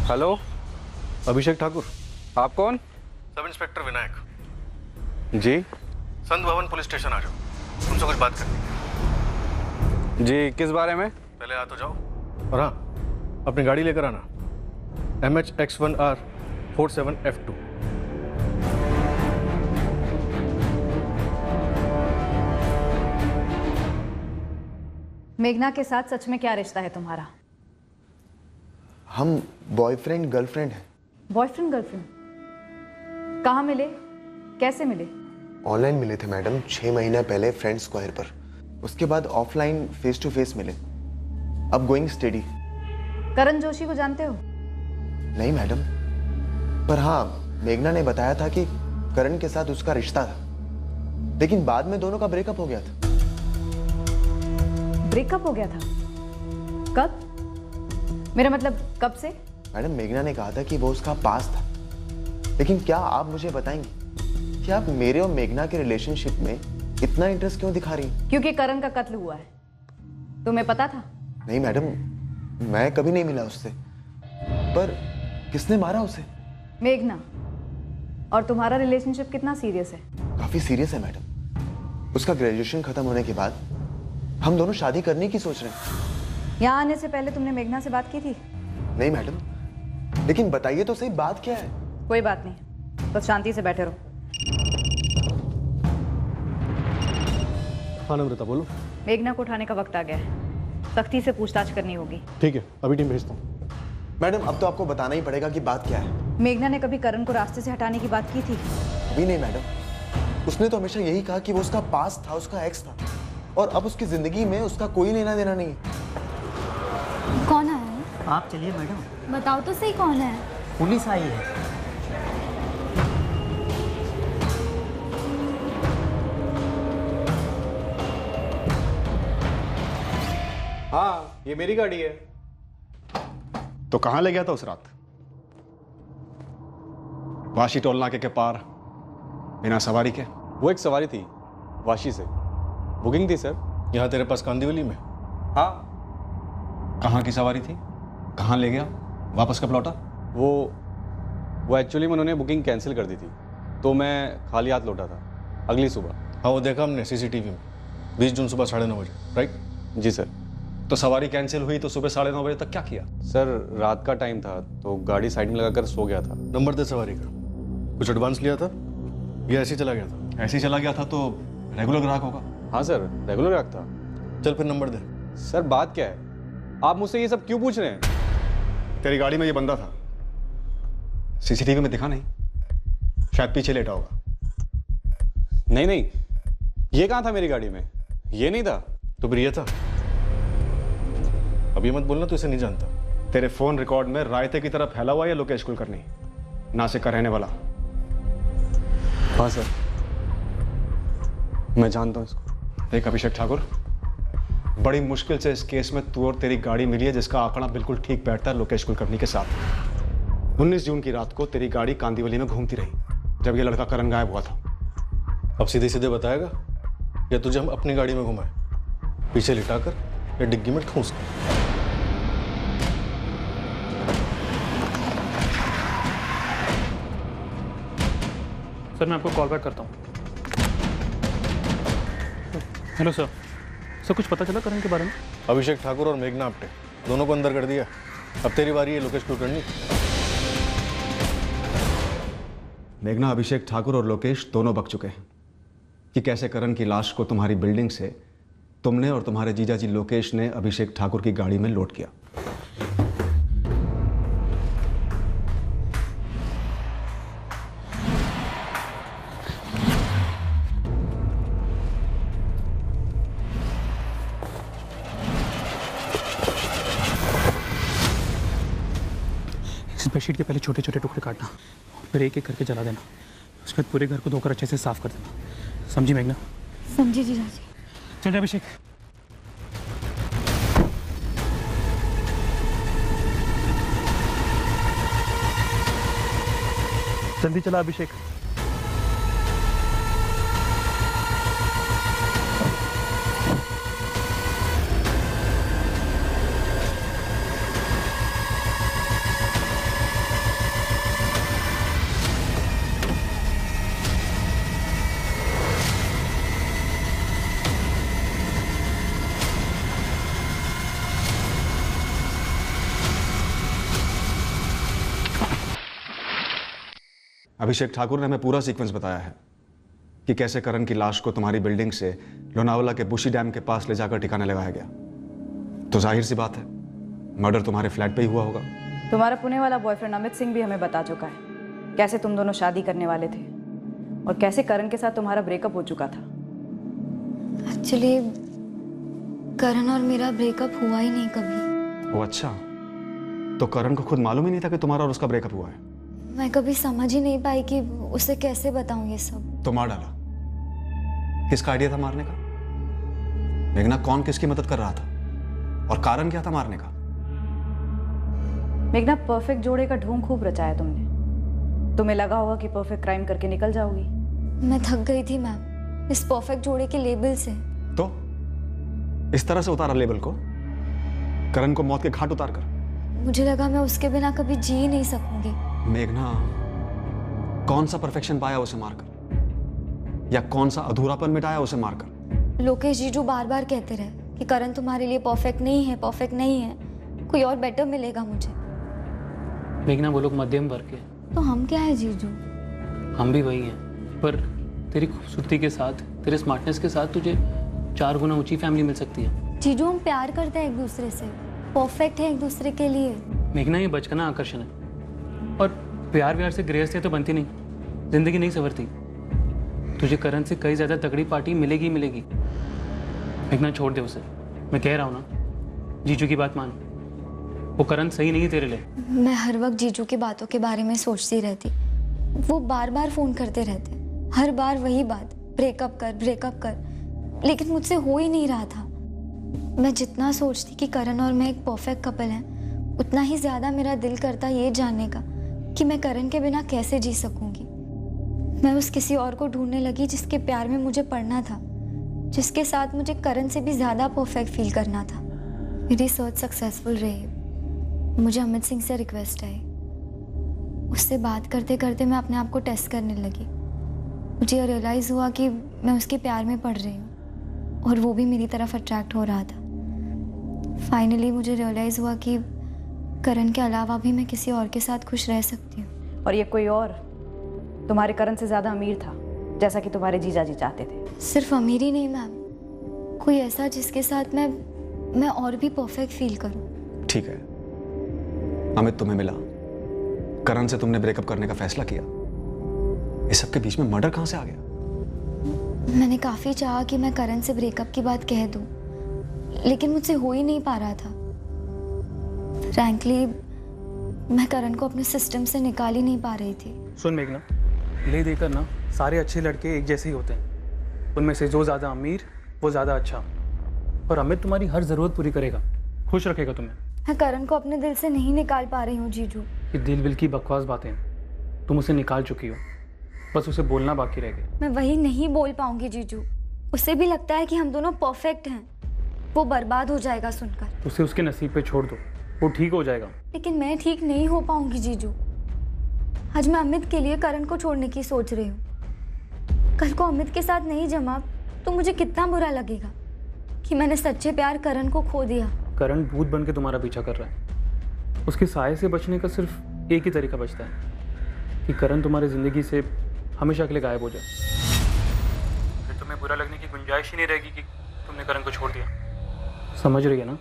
हेलो, अभिषेक ठाकुर। आप कौन? सब इंस्पेक्टर विनायक जी। संत भवन पुलिस स्टेशन आ जाओ, तुमसे कुछ बात करनी है। जी, किस बारे में? पहले आ तो जाओ, और हाँ अपनी गाड़ी लेकर आना, MHX1R 47F2। मेघना के साथ सच में क्या रिश्ता है तुम्हारा? हम बॉयफ्रेंड गर्लफ्रेंड हैं। Boyfriend girlfriend? कहाँ मिले, कैसे मिले? ऑनलाइन मिले थे मैडम, 6 महीने पहले फ्रेंड स्क्वायर पर। उसके बाद ऑफलाइन फेस टू फेस मिले। अब गोइंग स्टडी। करण जोशी को जानते हो? नहीं मैडम, पर हाँ मेघना ने बताया था कि करण के साथ उसका रिश्ता था, लेकिन बाद में दोनों का ब्रेकअप हो गया था। ब्रेकअप हो गया था? कब? मेरा मतलब कब से? मैडम मेघना ने कहा था कि वो उसका पास था, लेकिन क्या आप मुझे बताएंगी कि आप मेरे और मेघना के रिलेशनशिप में इतना इंटरेस्ट क्यों दिखा रही हैं? क्योंकि करण का कत्ल हुआ है। तुम्हें पता था? नहीं मैडम, मैं कभी नहीं मिला उससे। पर किसने मारा उसे? मेघना। और तुम्हारा रिलेशनशिप कितना सीरियस है? काफी सीरियस है मैडम। उसका ग्रेजुएशन खत्म होने के बाद हम दोनों शादी करने की सोच रहे हैं। यहाँ आने से पहले तुमने मेघना से बात की थी? नहीं मैडम, लेकिन बताइए तो सही बात क्या है। कोई बात नहीं, बस शांति से बैठे रहो। हाँ नम्रता बोलो। मेघना को उठाने का वक्त आ गया है, सख्ती से पूछताछ करनी होगी। ठीक है, अभी टीम भेजता हूँ। मैडम अब तो आपको बताना ही पड़ेगा कि बात क्या है। मेघना ने कभी करण को रास्ते से हटाने की बात की थी? अभी नहीं मैडम, उसने तो हमेशा यही कहा कि वो उसका पास था, उसका एक्स था, और अब उसकी जिंदगी में उसका कोई लेना देना नहीं है। कौन आया है? आप चलिए मैडम। बताओ तो सही कौन है? पुलिस आई है। हाँ ये मेरी गाड़ी है। तो कहां ले गया था उस रात? वाशी टोल नाके के पार बिना सवारी के? वो एक सवारी थी वाशी से, बुकिंग थी सर, यहाँ तेरे पास कांदिवली में। हाँ। कहाँ की सवारी थी? कहाँ ले गया? वापस कब लौटा? वो एक्चुअली में उन्होंने बुकिंग कैंसिल कर दी थी, तो मैं खाली हाथ लौटा था अगली सुबह। हाँ वो देखा हमने सीसीटीवी में, 20 जून सुबह 9:30 बजे। राइट? जी सर। तो सवारी कैंसिल हुई तो सुबह 9:30 बजे तक क्या किया? सर रात का टाइम था तो गाड़ी साइड में लगाकर सो गया था। नंबर दे सवारी का। कुछ एडवांस लिया था या ऐसे ही चला गया था? ऐसे ही चला गया था तो रेगुलर ग्राहक होगा। हाँ सर रेगुलर ग्राहक था। चल फिर नंबर दे। सर बात क्या है, आप मुझसे ये सब क्यों पूछ रहे हैं? तेरी गाड़ी में ये बंदा था, सीसीटीवी में दिखा नहीं? शायद पीछे लेटा होगा। नहीं, ये कहाँ था मेरी गाड़ी में? ये नहीं था। तो फिर ये था? अभी मत बोलना, तो इसे नहीं जानता। तेरे फोन रिकॉर्ड में रायते की तरह फैला हुआ या लोकेश कुलकर्णी, नासिक का रहने वाला? हाँ सर मैं जानता हूँ इसको। एक अभिषेक ठाकुर, बड़ी मुश्किल से इस केस में तू और तेरी गाड़ी मिली है जिसका आंकड़ा बिल्कुल ठीक बैठता है लोकेश कुलकर्णी के साथ। 19 जून की रात को तेरी गाड़ी कांदिवली में घूमती रही जब ये लड़का करण गायब हुआ था। अब सीधे सीधे बताएगा या तुझे हम अपनी गाड़ी में घुमाए, पीछे लिटाकर या डिग्गी में ठूंस कर? सर मैं आपको कॉल बैक करता हूँ। Hello sir. सर कुछ पता चला करण के बारे में? अभिषेक ठाकुर और मेघना आप्टे दोनों को अंदर कर दिया। अब तेरी बारी है लोकेश कुलकर्णी। मेघना, अभिषेक ठाकुर और लोकेश दोनों बक चुके हैं कि कैसे करण की लाश को तुम्हारी बिल्डिंग से तुमने और तुम्हारे जीजाजी लोकेश ने अभिषेक ठाकुर की गाड़ी में लोड किया। इस बेडशीट के पहले छोटे छोटे टुकड़े काटना, फिर एक एक करके जला देना, उसके बाद पूरे घर को धोकर अच्छे से साफ कर देना। समझी मेघना? समझी जीजाजी। चल जा अभिषेक। जल्दी चला अभिषेक। अभिषेक ठाकुर ने हमें पूरा सीक्वेंस बताया है कि कैसे करण की लाश को तुम्हारी बिल्डिंग से लोनावला के बुशी डैम के पास ले जाकर ठिकाने लगाया गया। तो जाहिर सी बात है मर्डर तुम्हारे फ्लैट पे ही हुआ होगा। तुम्हारा पुणे वाला बॉयफ्रेंड अमित सिंह भी हमें बता चुका है कैसे तुम दोनों शादी करने वाले थे और कैसे करण के साथ तुम्हारा ब्रेकअप हो चुका था। एक्चुअली करण और मेरा ब्रेकअप हुआ ही नहीं कभी। वो अच्छा, तो करण को खुद मालूम ही नहीं था कि तुम्हारा और उसका ब्रेकअप हुआ है? मैं कभी समझ ही नहीं पाई कि उसे कैसे बताऊं ये सब। तो मार डाला। किसका आइडिया था मारने का? मेघना, कौन किसकी मदद कर रहा था और कारण क्या था मारने का? मेघना, परफेक्ट जोड़े का ढोंग खूब रचाया तुमने। तुम्हें लगा होगा कि परफेक्ट क्राइम करके निकल जाओगी। मैं थक गई थी मैम इस परफेक्ट जोड़े के लेबल से। तो इस तरह से उतारा लेबल को, करण को मौत के घाट उतार कर। मुझे लगा मैं उसके बिना कभी जी ही नहीं सकूंगी। मेघना, कौन सा परफेक्शन पाया उसे मारकर, या कौन सा अधूरापन मिटाया उसे मारकर? लोकेश जी जो बार बार कहते रहे कि करण तुम्हारे लिए परफेक्ट नहीं है, परफेक्ट नहीं है, कोई और बेटर मिलेगा मुझे। मेघना वो लोग मध्यम वर्ग के, तो हम क्या है जीजू? हम भी वही हैं, पर तेरी खूबसूरती के साथ, तेरे स्मार्टनेस के साथ तुझे 4 गुना ऊंची फैमिली मिल सकती है। जीजू हम प्यार करते हैं एक दूसरे से, परफेक्ट है एक दूसरे के लिए। मेघना ये बचकाना आकर्षण है, और प्यार से गृहस्थी तो बनती नहीं, जिंदगी नहीं संवरती। तुझे करण से कई ज्यादा तगड़ी पार्टी मिलेगी मिलेगी। मेघना छोड़ दे उसे, मैं कह रहा हूँ ना, जीजू की बात मान, वो करण सही नहीं है तेरे लिए। मैं हर वक्त जीजू की बातों के बारे में सोचती रहती। वो बार बार फोन करते रहते, हर बार वही बात, ब्रेकअप कर, लेकिन मुझसे हो ही नहीं रहा था। मैं जितना सोचती कि करण और मैं एक परफेक्ट कपल हैं, उतना ही ज्यादा मेरा दिल करता ये जानने का कि मैं करण के बिना कैसे जी सकूंगी। मैं उस किसी और को ढूंढने लगी जिसके प्यार में मुझे पड़ना था, जिसके साथ मुझे करण से भी ज्यादा परफेक्ट फील करना था। मेरी सर्च सक्सेसफुल रही। मुझे अमित सिंह से रिक्वेस्ट आई। उससे बात करते करते मैं अपने आप को टेस्ट करने लगी। मुझे रियलाइज़ हुआ कि मैं उसके प्यार में पड़ रही हूँ और वो भी मेरी तरफ अट्रैक्ट हो रहा था। फाइनली मुझे रियलाइज़ हुआ कि करण के अलावा भी मैं किसी और के साथ खुश रह सकती हूँ। और ये कोई और तुम्हारे करण से ज़्यादा अमीर था, जैसा कि तुम्हारे जीजा जी चाहते थे। सिर्फ अमीर ही नहीं मैम, कोई ऐसा जिसके साथ मैं और भी परफेक्ट फील करूँ। ठीक है, अमित तुम्हें मिला, करण से तुमने ब्रेकअप करने का फैसला किया, इस सब के बीच में मर्डर कहां से आ गया? मैंने काफ़ी चाहा कि मैं करण से ब्रेकअप की बात कह दूं, लेकिन मुझसे हो ही नहीं पा रहा था। फ्रैंकली मैं करण को अपने सिस्टम से निकाल ही नहीं पा रही थी। सुन मेघना, ले देकर ना सारे अच्छे लड़के एक जैसे ही होते हैं। उनमें से जो ज़्यादा अमीर वो ज़्यादा अच्छा, और अमित तुम्हारी हर ज़रूरत पूरी करेगा, खुश रखेगा तुम्हें। मैं करण को अपने दिल से नहीं निकाल पा रही हूँ जीजू। ये दिल विल की बकवास बातें, तुम उसे निकाल चुकी हो, बस उसे बोलना बाकी रह गया। मैं वही नहीं बोल पाऊंगी जीजू। उसे भी लगता है कि हम दोनों परफेक्ट हैं। वो बर्बाद हो जाएगा सुनकर। उसे उसके नसीब पे छोड़ दो, वो ठीक हो जाएगा। लेकिन मैं ठीक नहीं हो पाऊंगी जीजू। आज मैं अमित के लिए करण को छोड़ने की सोच रही हूँ। कल को अमित के साथ नहीं जमा तो मुझे कितना बुरा लगेगा कि मैंने सच्चे प्यार करण को खो दिया। करण भूत बन के तुम्हारा पीछा कर रहा है। उसके साए से बचने का सिर्फ एक ही तरीका बचता है कि करण तुम्हारी जिंदगी से हमेशा के लिए गायब हो जाए। फिर तुम्हें बुरा लगने की गुंजाइश ही नहीं रहेगी कि तुमने करण को छोड़ दिया। समझ रही है ना?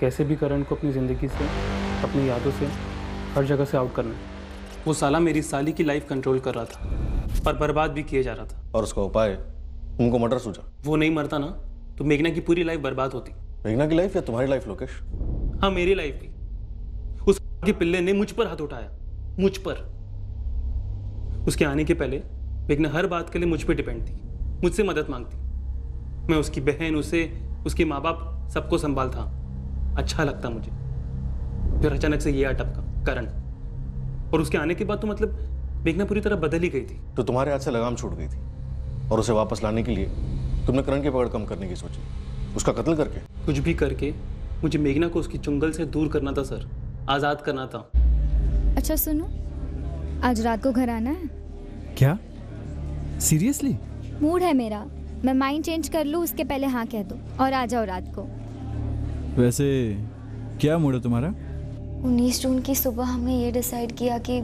कैसे भी करण को अपनी ज़िंदगी से, अपनी यादों से, हर जगह से आउट करना है। वो साला मेरी साली की लाइफ कंट्रोल कर रहा था और बर्बाद भी किए जा रहा था। और उसका उपाय तुमको मर्डर सूझा? वो नहीं मरता ना तो मेघना की पूरी लाइफ बर्बाद होती। मेघना की लाइफ या तुम्हारी लाइफ लोकेश? हाँ, मेरी लाइफ भी। उस के पिल्ले ने मुझ पर हाथ उठाया, मुझ पर। उसके आने के पहले मेघना हर बात के लिए मुझ पर डिपेंड थी, मुझसे मदद मांगती। मैं उसकी बहन, उसे, उसके माँ बाप सबको संभालता। अच्छा लगता मुझे। फिर अचानक से ये आ टपका करण, और उसके आने के बाद तो मतलब मेघना पूरी तरह बदल ही गई थी। तो तुम्हारे हाथ से लगाम छूट गई थी और उसे वापस लाने के लिए तुमने करण की पकड़ कम करने की सोची, उसका कत्ल करके? कुछ भी करके मुझे मेघना को उसकी चुंगल से दूर करना था सर, आज़ाद करना था। अच्छा सुनो, आज रात को घर आना है? क्या? सीरियसली? मूड है मेरा, मैं माइंड चेंज कर लूँ उसके पहले हाँ कह दो और आ जाओ रात को। वैसे क्या मूड है तुम्हारा? 19 जून की सुबह हमने ये डिसाइड किया कि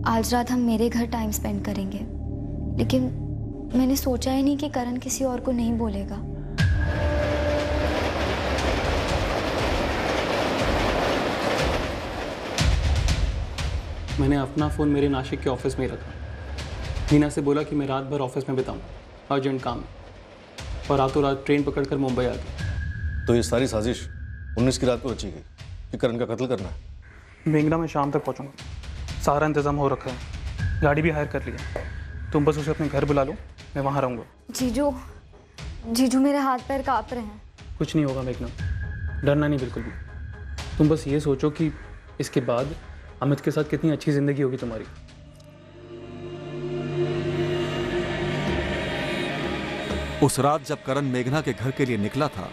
आज रात हम मेरे घर टाइम स्पेंड करेंगे, लेकिन मैंने सोचा ही नहीं कि करण किसी और को नहीं बोलेगा। मैंने अपना फ़ोन मेरे नासिक के ऑफिस में ही रखा। मीना से बोला कि मैं रात भर ऑफिस में बिताऊं, अर्जेंट काम है, और रातों रात ट्रेन पकड़कर मुंबई आ गई। तो ये सारी साजिश 19 की रात को रची गई कि करण का कत्ल करना है? मेघना में शाम तक पहुंचूंगा, सारा इंतजाम हो रखा है, गाड़ी भी हायर कर लिया। तुम बस उसे अपने घर बुला लो, मैं वहाँ रहूँगा। जीजू मेरे हाथ पैर काँप रहे हैं। कुछ नहीं होगा मेघना, डरना नहीं बिल्कुल भी। तुम बस ये सोचो कि इसके बाद अमित के साथ कितनी अच्छी ज़िंदगी होगी तुम्हारी। उस रात जब करण मेघना के घर के लिए निकला था,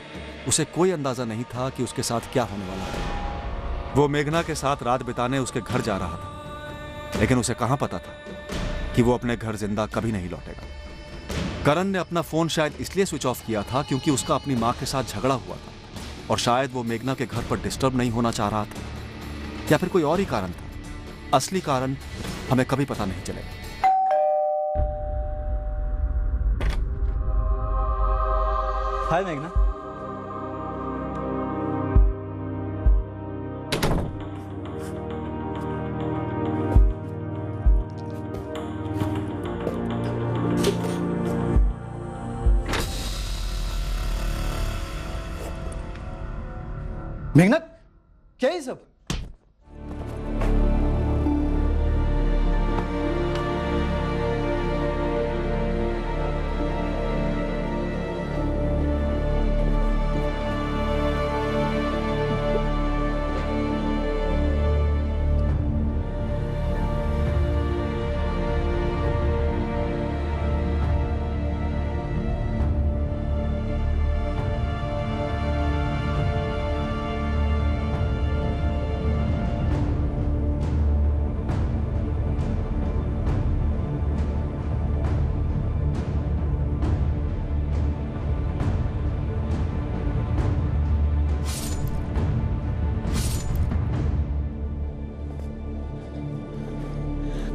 उसे कोई अंदाजा नहीं था कि उसके साथ क्या होने वाला था। वो मेघना के साथ रात बिताने उसके घर जा रहा था, लेकिन उसे कहां पता था कि वो अपने घर जिंदा कभी नहीं लौटेगा। करण ने अपना फोन शायद इसलिए स्विच ऑफ किया था क्योंकि उसका अपनी मां के साथ झगड़ा हुआ था, और शायद वो मेघना के घर पर डिस्टर्ब नहीं होना चाह रहा था, या फिर कोई और ही कारण था। असली कारण हमें कभी पता नहीं चलेगा। हाय मेघना। मेघना, क्या ये सब?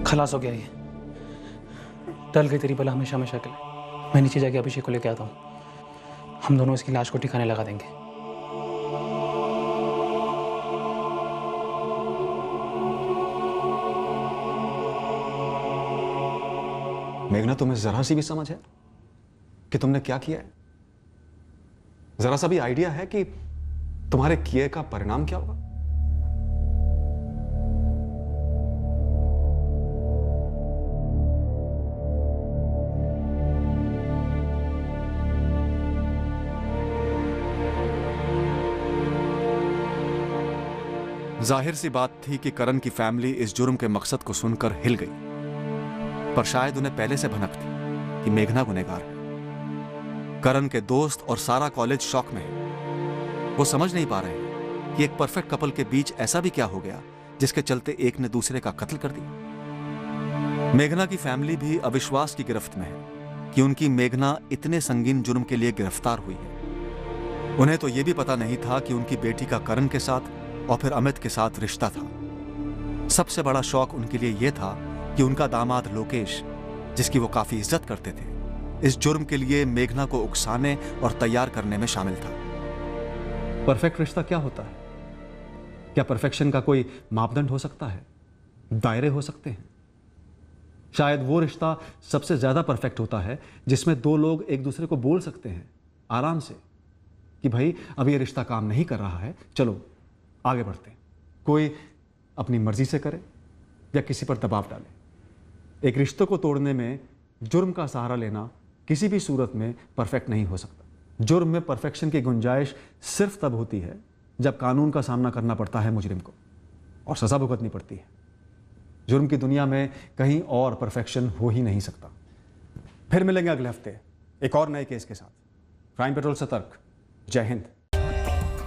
खलास हो गया ये, टल गई तेरी बला हमेशा हमेशा के लिए। मैं नीचे जाके अभिषेक को लेके आता हूँ, हम दोनों इसकी लाश को ठिकाने लगा देंगे। मेघना, तुम्हें जरा सी भी समझ है कि तुमने क्या किया है? जरा सा भी आइडिया है कि तुम्हारे किए का परिणाम क्या होगा? जाहिर सी बात थी कि करण की फैमिली इस जुर्म के मकसद को सुनकर हिल गई, पर शायद उन्हें पहले से भनक थी कि मेघना गुनहगार है। करण के दोस्त और सारा कॉलेज शॉक में है। वो समझ नहीं पा रहे हैं कि एक परफेक्ट कपल के बीच ऐसा भी क्या हो गया जिसके चलते एक ने दूसरे का कत्ल कर दिया। मेघना की फैमिली भी अविश्वास की गिरफ्त में है कि उनकी मेघना इतने संगीन जुर्म के लिए गिरफ्तार हुई है। उन्हें तो यह भी पता नहीं था कि उनकी बेटी का करण के साथ और फिर अमित के साथ रिश्ता था। सबसे बड़ा शौक उनके लिए यह था कि उनका दामाद लोकेश, जिसकी वो काफी इज्जत करते थे, इस जुर्म के लिए मेघना को उकसाने और तैयार करने में शामिल था। परफेक्ट रिश्ता क्या होता है? क्या परफेक्शन का कोई मापदंड हो सकता है? दायरे हो सकते हैं? शायद वो रिश्ता सबसे ज्यादा परफेक्ट होता है जिसमें दो लोग एक दूसरे को बोल सकते हैं आराम से कि भाई अब ये रिश्ता काम नहीं कर रहा है, चलो आगे बढ़ते हैं। कोई अपनी मर्जी से करे या किसी पर दबाव डाले। एक रिश्ते को तोड़ने में जुर्म का सहारा लेना किसी भी सूरत में परफेक्ट नहीं हो सकता। जुर्म में परफेक्शन की गुंजाइश सिर्फ तब होती है जब कानून का सामना करना पड़ता है मुजरिम को और सजा भुगतनी पड़ती है। जुर्म की दुनिया में कहीं और परफेक्शन हो ही नहीं सकता। फिर मिलेंगे अगले हफ्ते एक और नए केस के साथ। क्राइम पेट्रोल सतर्क। जय Hind.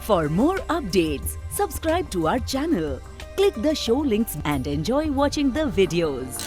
For more updates, subscribe to our channel, click the show links and enjoy watching the videos.